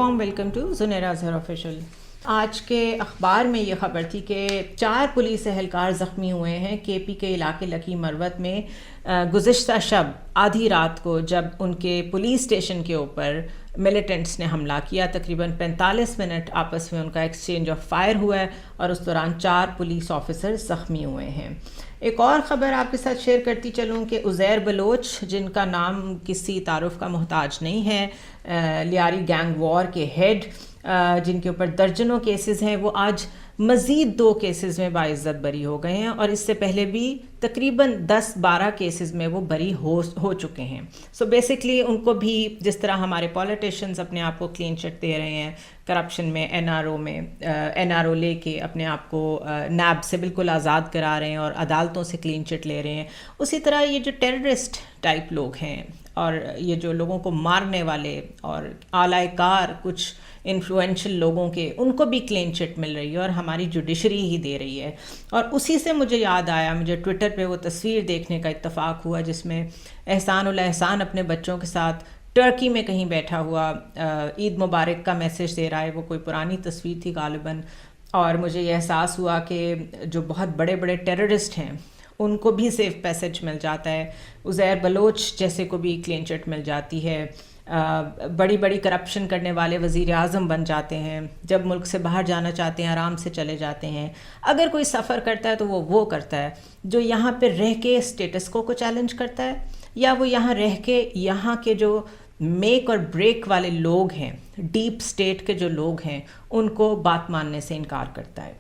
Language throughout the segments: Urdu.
warm welcome to Zunaira Azhar Official. آج کے اخبار میں یہ خبر تھی کہ 4 پولیس اہلکار زخمی ہوئے ہیں KP کے علاقے لکی مروت میں گزشتہ شب آدھی رات کو جب ان کے پولیس اسٹیشن کے اوپر ملیٹنٹس نے حملہ کیا. تقریباً 45 منٹ آپس میں ان کا ایکسچینج آف فائر ہوا ہے اور اس دوران 4 پولیس آفیسر زخمی ہوئے ہیں. ایک اور خبر آپ کے ساتھ شیئر کرتی چلوں کہ عزیر بلوچ، جن کا نام کسی تعارف کا محتاج نہیں ہے، لیاری گینگ وار کے ہیڈ، جن کے اوپر درجنوں کیسز ہیں، وہ آج مزید 2 کیسز میں باعزت بری ہو گئے ہیں اور اس سے پہلے بھی تقریباً 10-12 کیسز میں وہ بری ہو چکے ہیں. سو بیسکلی ان کو بھی جس طرح ہمارے پولیٹیشنز اپنے آپ کو کلین چٹ دے رہے ہیں کرپشن میں، این آر او لے کے اپنے آپ کو نیب سے بالکل آزاد کرا رہے ہیں اور عدالتوں سے کلین چٹ لے رہے ہیں، اسی طرح یہ جو ٹیررسٹ ٹائپ لوگ ہیں اور یہ جو لوگوں کو مارنے والے اور اعلی کار کچھ انفلوئنشل لوگوں کے، ان کو بھی کلین چٹ مل رہی ہے اور ہماری جوڈیشری ہی دے رہی ہے. اور اسی سے مجھے یاد آیا، مجھے ٹویٹر پہ وہ تصویر دیکھنے کا اتفاق ہوا جس میں احسان الاحسان اپنے بچوں کے ساتھ ٹرکی میں کہیں بیٹھا ہوا عید مبارک کا میسج دے رہا ہے. وہ کوئی پرانی تصویر تھی غالباً، اور مجھے یہ احساس ہوا کہ جو بہت بڑے بڑے ٹیررسٹ ہیں ان کو بھی سیف پیسج مل جاتا ہے، عزیر بلوچ جیسے کو بھی کلین چٹ مل جاتی ہے، بڑی بڑی کرپشن کرنے والے وزیر اعظم بن جاتے ہیں، جب ملک سے باہر جانا چاہتے ہیں آرام سے چلے جاتے ہیں. اگر کوئی سفر کرتا ہے تو وہ کرتا ہے جو یہاں پہ رہ کے اسٹیٹس کو چیلنج کرتا ہے، یا وہ یہاں رہ کے یہاں کے جو میک اور بریک والے لوگ ہیں، ڈیپ سٹیٹ کے جو لوگ ہیں، ان کو بات ماننے سے انکار کرتا ہے.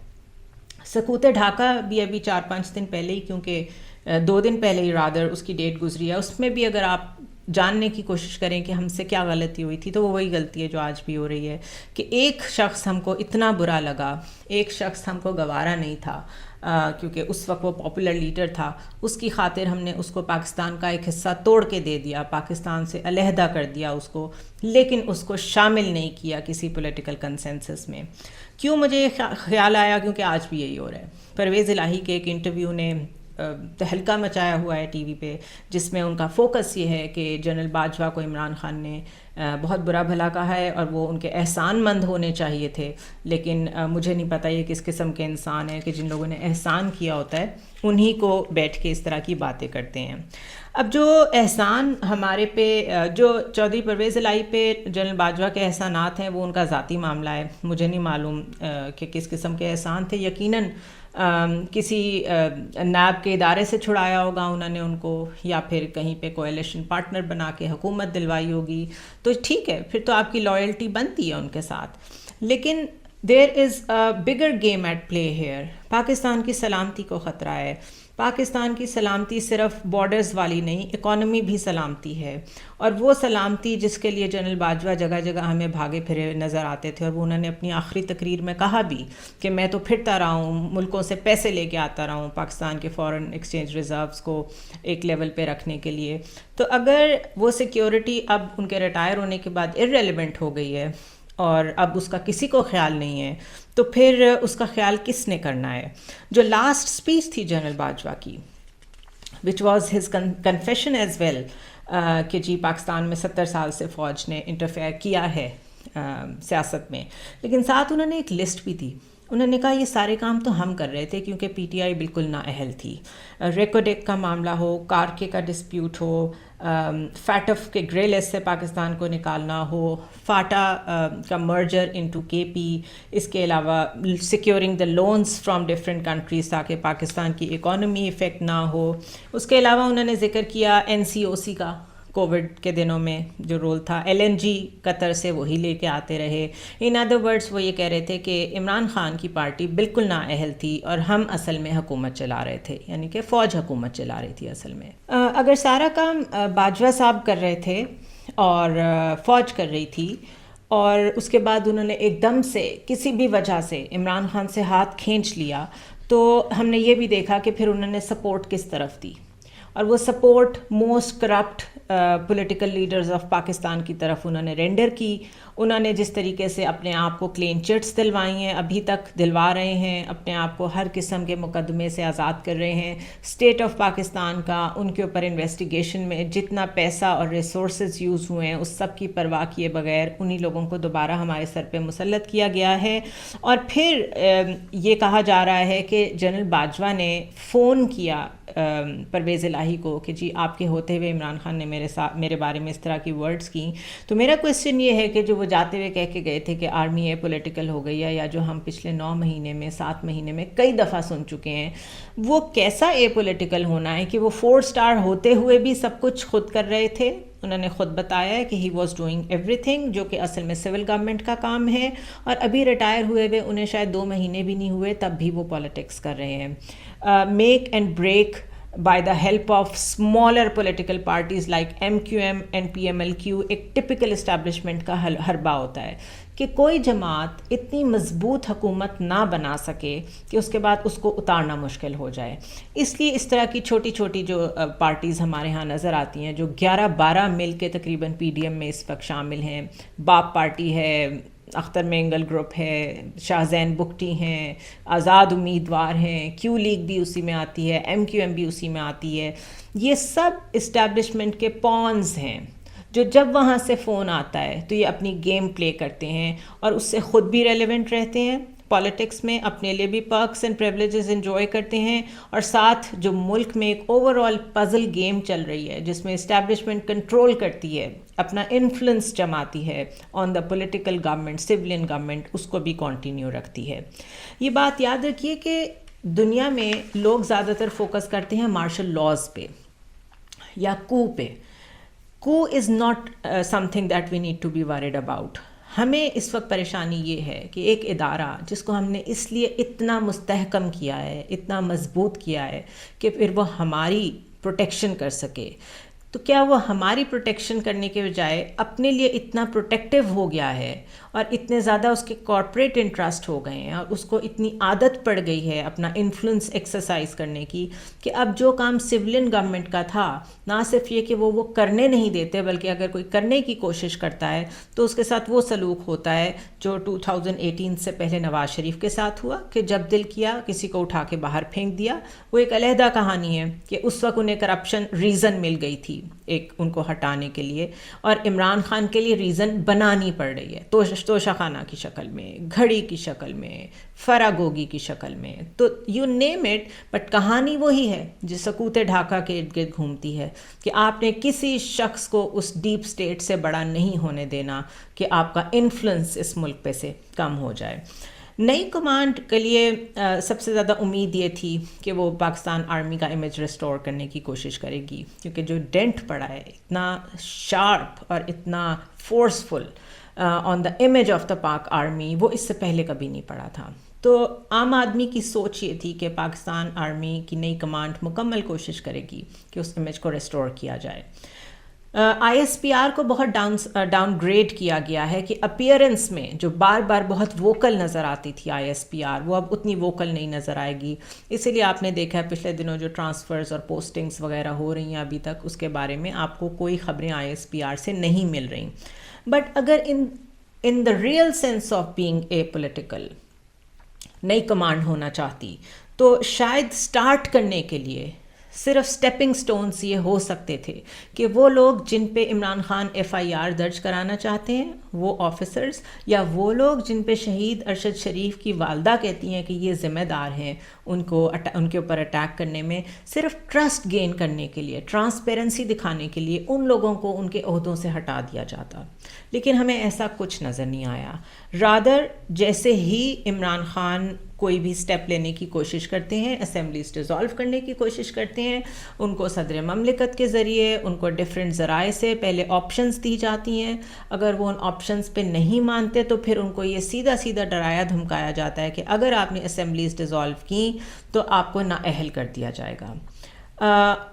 سقوط ڈھاکہ بھی ابھی 4-5 دن پہلے ہی، کیونکہ 2 دن پہلے ہی رادر اس کی ڈیٹ گزری ہے، اس میں بھی اگر آپ جاننے کی کوشش کریں کہ ہم سے کیا غلطی ہوئی تھی تو وہ وہی غلطی ہے جو آج بھی ہو رہی ہے کہ ایک شخص ہم کو اتنا برا لگا، ایک شخص ہم کو گوارا نہیں تھا کیونکہ اس وقت وہ پاپولر لیڈر تھا، اس کی خاطر ہم نے اس کو پاکستان کا ایک حصہ توڑ کے دے دیا، پاکستان سے علیحدہ کر دیا اس کو، لیکن اس کو شامل نہیں کیا کسی پولیٹیکل کنسنسس میں. کیوں مجھے یہ خیال آیا؟ کیونکہ آج بھی یہی ہو رہا ہے. پرویز الہی کے ایک انٹرویو نے تہلکہ مچایا ہوا ہے ٹی وی پہ، جس میں ان کا فوکس یہ ہے کہ جنرل باجوہ کو عمران خان نے بہت برا بھلا کہا ہے اور وہ ان کے احسان مند ہونے چاہیے تھے، لیکن مجھے نہیں پتہ یہ کس قسم کے انسان ہیں کہ جن لوگوں نے احسان کیا ہوتا ہے انہی کو بیٹھ کے اس طرح کی باتیں کرتے ہیں. اب جو احسان ہمارے پہ، جو چودھری پرویز الہی پہ جنرل باجوہ کے احسانات ہیں وہ ان کا ذاتی معاملہ ہے، مجھے نہیں معلوم کہ کس قسم کے احسان تھے. یقیناً کسی نیب کے ادارے سے چھڑایا ہوگا انہوں نے ان کو، یا پھر کہیں پہ کولیشن پارٹنر بنا کے حکومت دلوائی ہوگی، تو ٹھیک ہے، پھر تو آپ کی لائلٹی بنتی ہے ان کے ساتھ. لیکن there is a bigger game at play here. Pakistan کی سلامتی کو خطرہ ہے. پاکستان کی سلامتی صرف بارڈرز والی نہیں، اکانومی بھی سلامتی ہے، اور وہ سلامتی جس کے لیے جنرل باجوہ جگہ جگہ ہمیں بھاگے پھرے نظر آتے تھے، اور وہ انہوں نے اپنی آخری تقریر میں کہا بھی کہ میں تو پھرتا رہا ہوں، ملکوں سے پیسے لے کے آتا رہا ہوں پاکستان کے فارن ایکسچینج ریزروز کو ایک لیول پہ رکھنے کے لیے. تو اگر وہ سیکیورٹی اب ان کے ریٹائر ہونے کے بعد ارریلیونٹ ہو گئی ہے اور اب اس کا کسی کو خیال نہیں ہے، تو پھر اس کا خیال کس نے کرنا ہے؟ جو لاسٹ سپیچ تھی جنرل باجوہ کی، which was his confession as well, کہ جی پاکستان میں 70 سال سے فوج نے انٹرفیئر کیا ہے سیاست میں، لیکن ساتھ انہوں نے ایک لسٹ بھی دی. انہوں نے کہا یہ سارے کام تو ہم کر رہے تھے کیونکہ پی ٹی آئی بالکل نااہل تھی. ریکوڈیک کا معاملہ ہو، کارکے کا ڈسپیوٹ ہو، فیٹف کے گرے لسٹ سے پاکستان کو نکالنا ہو، فاٹا کا مرجر انٹو کے پی، اس کے علاوہ securing the loans from different countries تاکہ پاکستان کی اکانومی افیکٹ نہ ہو. اس کے علاوہ انہوں نے ذکر کیا این سی او سی کا، کووڈ کے دنوں میں جو رول تھا، ایل این جی قطر سے وہی لے کے آتے رہے. ان ادر ورڈز وہ یہ کہہ رہے تھے کہ عمران خان کی پارٹی بالکل نااہل تھی اور ہم اصل میں حکومت چلا رہے تھے، یعنی کہ فوج حکومت چلا رہی تھی اصل میں. اگر سارا کام باجوہ صاحب کر رہے تھے اور فوج کر رہی تھی، اور اس کے بعد انہوں نے ایک دم سے کسی بھی وجہ سے عمران خان سے ہاتھ کھینچ لیا، تو ہم نے یہ بھی دیکھا کہ پھر انہوں نے سپورٹ کس طرف دی. اور وہ support most corrupt political leaders of Pakistan کی طرف انہوں نے رینڈر کی. انہوں نے جس طریقے سے اپنے آپ کو کلین چٹس دلوائی ہیں, ابھی تک دلوا رہے ہیں, اپنے آپ کو ہر قسم کے مقدمے سے آزاد کر رہے ہیں. اسٹیٹ آف پاکستان کا ان کے اوپر انویسٹیگیشن میں جتنا پیسہ اور ریسورسز یوز ہوئے ہیں اس سب کی پرواہ کیے بغیر انہی لوگوں کو دوبارہ ہمارے سر پہ مسلط کیا گیا ہے. اور پھر یہ کہا جا رہا ہے کہ جنرل باجوہ نے فون کیا پرویز الہی کو کہ جی آپ کے ہوتے ہوئے عمران خان نے میرے بارے میں اس طرح کی ورڈز کی. تو میرا کویسچن یہ ہے کہ جو وہ جاتے ہوئے کہہ کے گئے تھے کہ آرمی اے پولیٹیکل ہو گئی ہے, یا جو ہم پچھلے 9 مہینے میں 7 مہینے میں کئی دفعہ سن چکے ہیں, وہ کیسا اے پولیٹیکل ہونا ہے کہ وہ 4 اسٹار ہوتے ہوئے بھی سب کچھ خود کر رہے تھے. انہوں نے خود بتایا ہے کہ he was doing every thing, جو کہ اصل میں سول گورنمنٹ کا کام ہے, اور ابھی ریٹائر ہوئے ہوئے انہیں شاید 2 مہینے بھی نہیں ہوئے تب بھی وہ پالیٹکس کر رہے ہیں. Make and break by the help of smaller political parties like MQM and PMLQ ایک typical establishment کا حربہ ہوتا ہے کہ کوئی جماعت اتنی مضبوط حکومت نہ بنا سکے کہ اس کے بعد اس کو اتارنا مشکل ہو جائے. اس لیے اس طرح کی چھوٹی چھوٹی جو پارٹیز ہمارے ہاں نظر آتی ہیں, جو 11-12 مل کے تقریباً PDM میں اس وقت شامل ہیں, باپ پارٹی ہے, اختر مینگل گروپ ہے, شاہ زین بگٹی ہیں, آزاد امیدوار ہیں, کیو لیگ بھی اسی میں آتی ہے, MQM بھی اسی میں آتی ہے. یہ سب اسٹیبلشمنٹ کے پونز ہیں جو جب وہاں سے فون آتا ہے تو یہ اپنی گیم پلے کرتے ہیں اور اس سے خود بھی ریلیونٹ رہتے ہیں پالیٹکس میں, اپنے لیے بھی پرکس اینڈ پریولیجز انجوائے کرتے ہیں, اور ساتھ جو ملک میں ایک اوور آل پزل گیم چل رہی ہے جس میں اسٹیبلشمنٹ کنٹرول کرتی ہے, اپنا انفلوئنس جماتی ہے on the political government, civilian government, اس کو بھی کنٹینیو رکھتی ہے. یہ بات یاد رکھیے کہ دنیا میں لوگ زیادہ تر فوکس کرتے ہیں مارشل لاز پہ یا کو پہ. کو is not something that we need to be worried about. ہمیں اس وقت پریشانی یہ ہے کہ ایک ادارہ جس کو ہم نے اس لیے اتنا مستحکم کیا ہے, اتنا مضبوط کیا ہے کہ پھر وہ ہماری پروٹیکشن کر سکے, تو کیا وہ ہماری پروٹیکشن کرنے کے بجائے اپنے لیے اتنا پروٹیکٹیو ہو گیا ہے اور اتنے زیادہ اس کے کارپوریٹ انٹرسٹ ہو گئے ہیں اور اس کو اتنی عادت پڑ گئی ہے اپنا انفلوئنس ایکسرسائز کرنے کی کہ اب جو کام سویلین گورنمنٹ کا تھا, نہ صرف یہ کہ وہ کرنے نہیں دیتے, بلکہ اگر کوئی کرنے کی کوشش کرتا ہے تو اس کے ساتھ وہ سلوک ہوتا ہے جو 2018 سے پہلے نواز شریف کے ساتھ ہوا کہ جب دل کیا کسی کو اٹھا کے باہر پھینک دیا. وہ ایک علیحدہ کہانی ہے کہ اس وقت انہیں کرپشن ریزن مل گئی تھی ایک ان کو ہٹانے کے لیے, اور عمران خان کے لیے ریزن بنانی پڑ رہی ہے توشہ خانہ کی شکل میں, گھڑی کی شکل میں, فراگوگی کی شکل میں, تو یو نیم اٹ. بٹ کہانی وہی ہے جو سکوت ڈھاکہ کے ارد گرد گھومتی ہے کہ آپ نے کسی شخص کو اس ڈیپ اسٹیٹ سے بڑا نہیں ہونے دینا کہ آپ کا انفلوئنس اس ملک پہ سے کم ہو جائے. نئی کمانڈ کے لیے سب سے زیادہ امید یہ تھی کہ وہ پاکستان آرمی کا امیج ریسٹور کرنے کی کوشش کرے گی, کیونکہ جو ڈینٹ پڑا ہے اتنا شارپ اور اتنا forceful on the image of the پاک آرمی, وہ اس سے پہلے کبھی نہیں پڑا تھا. تو عام آدمی کی سوچ یہ تھی کہ پاکستان آرمی کی نئی کمانڈ مکمل کوشش کرے گی کہ اس امیج کو ریسٹور کیا جائے. ISPR کو بہت ڈاؤن گریڈ کیا گیا ہے کہ اپیئرنس میں جو بار بار بہت ووکل نظر آتی تھی ISPR, وہ اب اتنی ووکل نہیں نظر آئے گی. اسی لیے آپ نے دیکھا ہے پچھلے دنوں جو ٹرانسفرز اور پوسٹنگز وغیرہ ہو رہی ہیں ابھی تک اس کے بارے میں آپ کو کوئی خبریں ISPR سے نہیں مل رہی. بٹ اگر in the real sense of being a political نئی کمانڈ ہونا چاہتی تو شاید سٹارٹ کرنے کے لیے صرف سٹیپنگ سٹونز یہ ہو سکتے تھے کہ وہ لوگ جن پہ عمران خان FIR درج کرانا چاہتے ہیں, وہ آفیسرز, یا وہ لوگ جن پہ شہید ارشد شریف کی والدہ کہتی ہیں کہ یہ ذمہ دار ہیں ان کے اوپر اٹیک کرنے میں, صرف ٹرسٹ گین کرنے کے لیے, ٹرانسپیرنسی دکھانے کے لیے ان لوگوں کو ان کے عہدوں سے ہٹا دیا جاتا. لیکن ہمیں ایسا کچھ نظر نہیں آیا. رادر جیسے ہی عمران خان کوئی بھی سٹیپ لینے کی کوشش کرتے ہیں, اسمبلیز ڈیزالو کرنے کی کوشش کرتے ہیں, ان کو صدر مملکت کے ذریعے ان کو ڈیفرنٹ ذرائع سے پہلے آپشنز دی جاتی ہیں. اگر وہ ان آپشنز پہ نہیں مانتے تو پھر ان کو یہ سیدھا ڈرایا دھمکایا جاتا ہے کہ اگر آپ نے اسمبلیز ڈیزالو کی تو آپ کو نااہل کر دیا جائے گا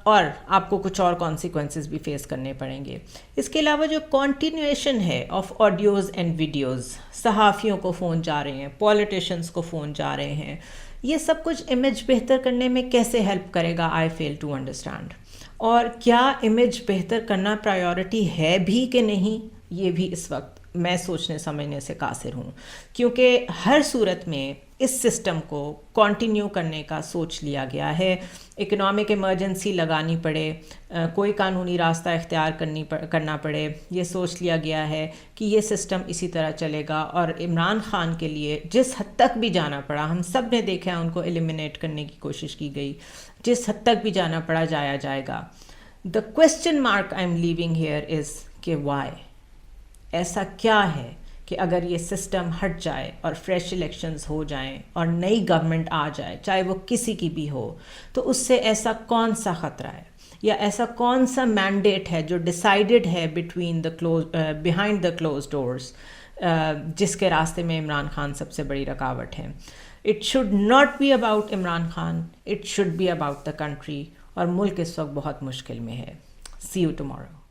اور آپ کو کچھ اور کانسیکوینسز بھی فیس کرنے پڑیں گے. اس کے علاوہ جو کنٹینیویشن ہے آف آڈیوز اینڈ ویڈیوز, صحافیوں کو فون جا رہے ہیں, پولیٹیشنز کو فون جا رہے ہیں, یہ سب کچھ امیج بہتر کرنے میں کیسے ہیلپ کرے گا, آئی فیل ٹو انڈرسٹینڈ. اور کیا امیج بہتر کرنا پرائیورٹی ہے بھی کہ نہیں، یہ بھی اس وقت میں سوچنے سمجھنے سے قاصر ہوں، کیونکہ ہر صورت میں اس سسٹم کو کنٹینیو کرنے کا سوچ لیا گیا ہے، اکنامک ایمرجنسی لگانی پڑے، کوئی قانونی راستہ اختیار کرنا پڑے، یہ سوچ لیا گیا ہے کہ یہ سسٹم اسی طرح چلے گا، اور عمران خان کے لیے جس حد تک بھی جانا پڑا، ہم سب نے دیکھا ان کو ایلیمینیٹ کرنے کی کوشش کی گئی، جس حد تک بھی جانا پڑا جایا جائے گا۔ The question mark I am leaving here is کہ وائی، ایسا کیا ہے کہ اگر یہ سسٹم ہٹ جائے اور فریش الیکشنز ہو جائیں اور نئی گورنمنٹ آ جائے، چاہے وہ کسی کی بھی ہو، تو اس سے ایسا کون سا خطرہ ہے یا ایسا کون سا مینڈیٹ ہے جو ڈیسائیڈڈ ہے بیہائنڈ دا کلوز ڈورز، جس کے راستے میں عمران خان سب سے بڑی رکاوٹ ہے۔ It should not be about Imran Khan, it should be about the country, اور ملک اس وقت بہت مشکل میں ہے۔ See you tomorrow.